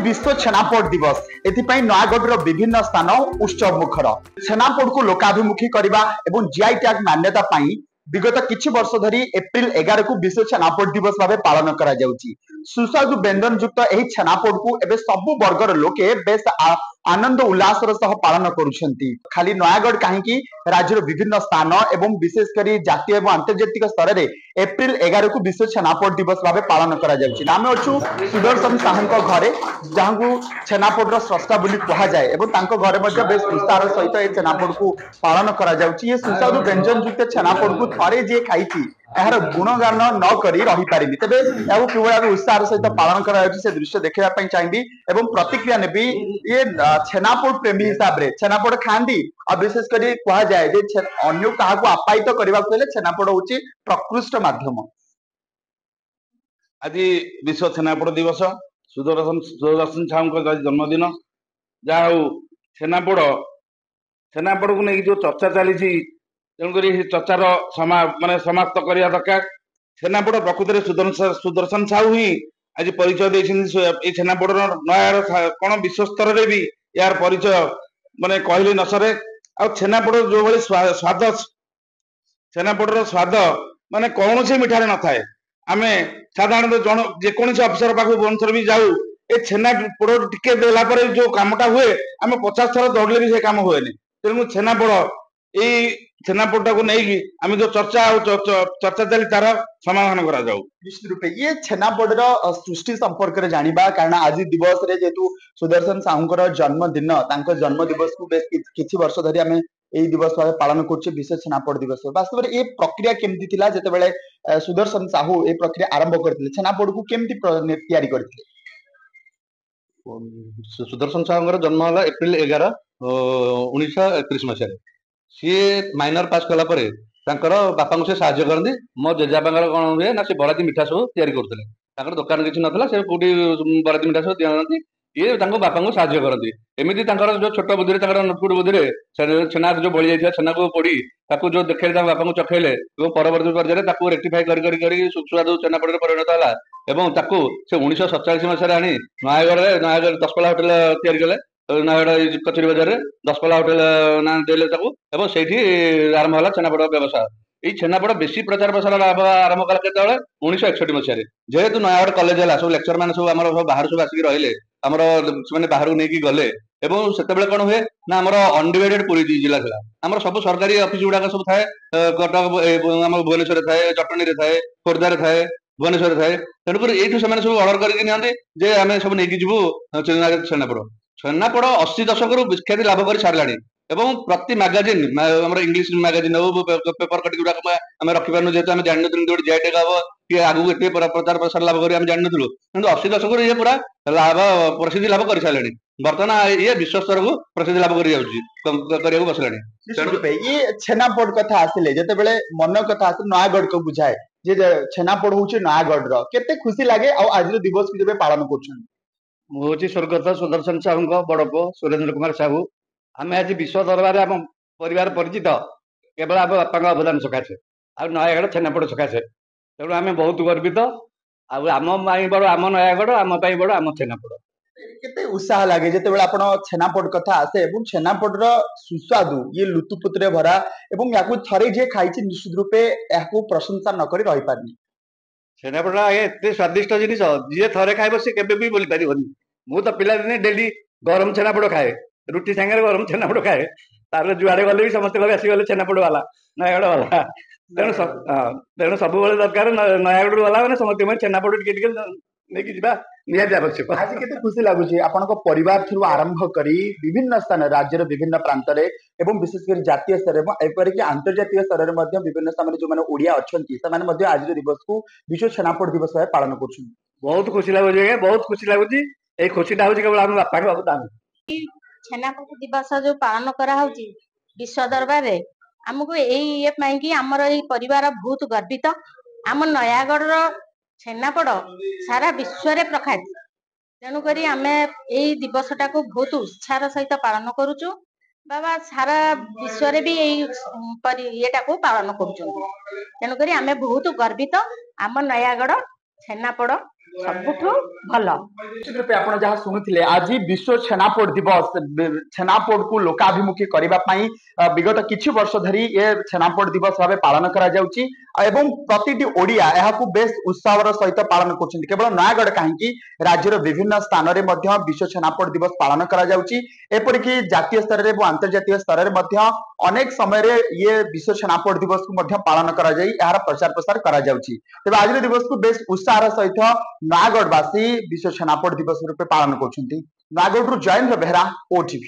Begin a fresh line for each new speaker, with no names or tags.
विश्व छेनापोड़ दिवस एथिपाई नयागढ़ विभिन्न स्थान उत्सव मुखर छेनापोड़ को लोकाभिमुखी करने और जीआई टैग मान्यता पाई विगत किछि वर्ष धरी एप्रिल 11 को विश्व छेनापोड़ दिवस भाव पालन करा जाउची। सुस्वादु व्यंजन युक्त एही छेनापोड़ को एबे सबु वर्गर लोके बेस आनंद उल्लासर सह पालन करुछंती। खाली नयागढ़ काहेकि राज्यर विभिन्न स्थान एवं विशेषकर जातीय एवं अंतर्जातिक स्तर में एप्रिल 11 को विश्व छेनापोड़ दिवस भाव पालन करा जाउची। आमे अछु सुदर्शन साहू घरे जहां छेनापोड़ स्रष्टा बोली कहा जाए एवं तांको घरे मध्य बेस विस्तार सहित ए छेनापोड़ को पालन करा जाउची। ये सुस्वादु व्यंजन युक्त छेनापोड़ को थरे जे खाइची यार गुणगान न करी रही पारिनी तेबे याको किभଳି उत्साह सहित पालन करा जाउची से दृश्य देखिबा पई चाहिबी एवं प्रतिक्रिया नेबी। ये छेनापोड़ प्रेमी हिसाब रे छेनापोड़ खांदी और विशेष करी कहा जाए जे अन्य काहाको आपायित करबा को हेले छेनापोड़ होची प्रकृष्ट माध्यम।
आज विश्व छेनापोड़ दिवस सुदर्शन साहू जन्मदिन जहा छेनापोड़ को नहीं जो चर्चा चली तेणुक चर्चार माने समाप्त करने दरकार। छेनापोड़ प्रकृत सुदर्शन साहू ही आज परिचय देते छेनापोड़ नयागढ़ कौन विश्व स्तर में भी यार परिचय माने कहले न सरे। आ छेनापोड़ जो भाई स्वाद छेनापोड़ स्वाद माने कौन से मिठार न थाए। आमे साधारणतः जन जेकोसी अफिसर पाख भुवनेश्वर भी जाऊ ए छेनापोड़ टिके देला पर जो कामटा हुए आमे 50 थर दौड़ले भी से काम हुए तेणु छेनापोड़ यही छेनापोड़ को नहीं आम जो चर्चा चली तार समाधान करा जाऊ।
निश्चित रूपे ये छेनापोड़ सृष्टि संपर्क में जानिबा कारण आज दिवस रे जेतु सुदर्शन साहूंकर जन्मदिन तांको जन्म दिवस को बेस किछि वर्ष धरि आमे एई दिवस भाव पालन करछे विशेष छेनापोड़ दिवस। वास्तव में ये प्रक्रिया केमती थिला जेते बेले सुदर्शन साहू ए प्रक्रिया आरंभ करथिले छेनापोड़ को केमती तैयारी करथिले।
सुदर्शन साहूंकर जन्म होला एप्रिल 11 1931 मसीह सी माइनर पास कला परे तांकर बापा को से साहाय्य करती। मो जेजाबांकर कौन हुए ना से बराती मिठा सब तैयारी करते तांकर दुकान किसी नथला से कोठी बराती मिठा सब दियंती ये तांको बापा को साहाय्य करती। एमिति तांकर जो छोट बुद्धि नटकुट बुद्धि छेना जो बड़ी जाइए छेना को पोड़ी ताकू जो देखेले बापा को चखेले परवर्ती पर्यायर रेक्टिफाई करी सुस्वादु छेनापोड़ परिणत है एवं ताकू से 1947 मसीह आनी नयागढ़ दशपल्ला होटेल तैयारी कले नयागढ़ कचेरी बाजार में दशपल्ला होटेल ना देले ताकू से आरंभ है छेनापोड़ व्यवसाय। ये छेनापोड़ बेसी प्रचार प्रसार आरंभ कला केतबेले 1961 मसीह जेहेतु नयागढ़ कॉलेज है सब लेक्चर मैंने सब आम बाहर सब आसिक रहिले आमर से बाहर नहीं गले एवं से कौन हुए ना आम अनडिवाइडेड पुरी जिला था आम सब सरकारी अफिस गुड़ाक सब थाए कटक आम भुवनेश्वर थाए जटनी थाए खोर्धार थाए भुवनेश्वर थाए तेणुक ये सब अर्डर करके आम सब नहीं जीवु छेनापोड़। छेनापोड़ 80 दशक विख्याति लाभ कर सारा एवं प्रति मैगजीन आम इंग्लिश मैगजीन हो पेपर कटिंग गुड़ाक आम रखिपार जेहतु आम जान गोटे जीआईटेग हम कि आगू एत प्रचार प्रसार लाभ कर जान नु 80 दशक ये पूरा लाभ प्रसिद्धि लाभ कर सारे बर्तमान ये विश्व स्तर को प्रसिद्धि लाभ कर बसला।
ये छेनापोड़ कथा आसिले जते बेले मन कथा आसिले नयागढ़ को बुझाए जे छेनापोड़ होचे नयागढ़ रो केते खुशी लागे आ आज दिवस को जबे पालन करछन।
मुझे स्वर्गत सुदर्शन साहू बड़ पु सुरेंद्र कुमार साहू आम आज विश्व दरबार आम परिवार परिचित केवल आम बापा अवदान सकाशे आ नयागढ़ छेनापोड़ सकाशे तेणु आम बहुत गर्वित आम बड़ आम नयागढ़ आम बड़ आम छेनापोड़।
केते उत्साह लागे जेतेबेले आपण छेनापोड़ कथा आसे एवं छेनापोड़ सुस्वादु ये लुतुपुतरे भरा एवं याकू थरे जे खाइछि निश्चित रूपे याकू प्रशंसा न करी रहि पारनी।
छेनापोड़ एते स्वादिष्ट जिनिस जी थरे खाइबो से केबे भी बोली पारिबोनी। मु तो पिला दिने डेली गरम छेनापोड़ खाए रुटी सांगे गरम छेनापोड़ खाए तार जुआड़े गले भी समस्त कहे आसी गले छेनापोड़ वाला नयागढ़ वाला तेणु सब दरकार नयागढ़ वाला मैंने समस्त छेनापोड़ टिके नहीं जा निहाती आवश्यक।
आज केते खुशी लागुची आपनक परिवार थ्रू आरंभ करी विभिन्न स्थान राज्यर विभिन्न प्रांत रे एवं विशेषकर जातीय स्तर एवं एपरिक अंतर्जातीय स्तर रे मध्य विभिन्न स्थान जो माने ओडिया अछंती से माने मध्य आज दिवस को विश्व छेनापोड़ दिवस भाव पालन करछन।
बहुत खुशी लागुची बहुत खुशी लागुची ए खुशीटा होची केवल हम बापा के दान।
छेनापोड़ दिवस जो पालन करा होची विश्व दरबार रे हमको एई पई कि हमर एई परिवार बहुत गर्वित आम नयागढ़ रो छेनापोड़ सारा विश्व रे प्रख्यात तेणुक आम यही दिवसटा को बहुत उत्साह सहित पालन करुचु बाबा सारा विश्व रे भी येटा को पालन करुचु तेणुक आम बहुत गर्वित आम नयागढ़ छेनापोड़ ସବୁଠୁ ଭଲ।
ନିଶ୍ଚିତ ରୂପେ ଆପଣ ଯାହା ଶୁଣୁଥିଲେ ଆଜି ବିଶ୍ୱ ଛେନାପୋଡ ଦିବସ ଛେନାପୋଡକୁ ଲୋକାଭିମୁଖୀ କରିବା ପାଇଁ ବିଗତ କିଛି ବର୍ଷ ଧରି ଏ ଛେନାପୋଡ ଦିବସ ଭାବେ ପାଳନ କରାଯାଉଛି ଏବଂ ପ୍ରତିଟି ଓଡିଆ ଏହାକୁ ବେଶ ଉତ୍ସାହର ସହିତ ପାଳନ କରୁଛନ୍ତି। କେବଳ ନୟାଗଡ଼ କାହିଁକି ରାଜ୍ୟର ବିଭିନ୍ନ ସ୍ଥାନରେ ମଧ୍ୟ ବିଶ୍ୱ ଛେନାପୋଡ ଦିବସ ପାଳନ କରାଯାଉଛି। ଏପରିକି ଜାତୀୟ ସ୍ତରରେ ଏବଂ ଆନ୍ତର୍ଜାତୀୟ ସ୍ତରରେ ମଧ୍ୟ ଅନେକ ସମୟରେ ଇଏ ବିଶ୍ୱ ଛେନାପୋଡ ଦିବସକୁ ମଧ୍ୟ ପାଳନ କରାଯାଇ ଏହାର ପ୍ରଚାର ପ୍ରସାର କରାଯାଉଛି। ତେବେ ଆଜିର ଦିବସକୁ ବେଶ ଉତ୍ସାହର ସହିତ ନୟାଗଡ଼ବାସୀ ବିଶ୍ୱ ଛେନାପୋଡ ଦିବସ ରୂପେ ପାଳନ କରୁଛନ୍ତି। ନୟାଗଡ଼ରୁ ଜୟେନ୍ଦ୍ର ବେହେରା, OTV।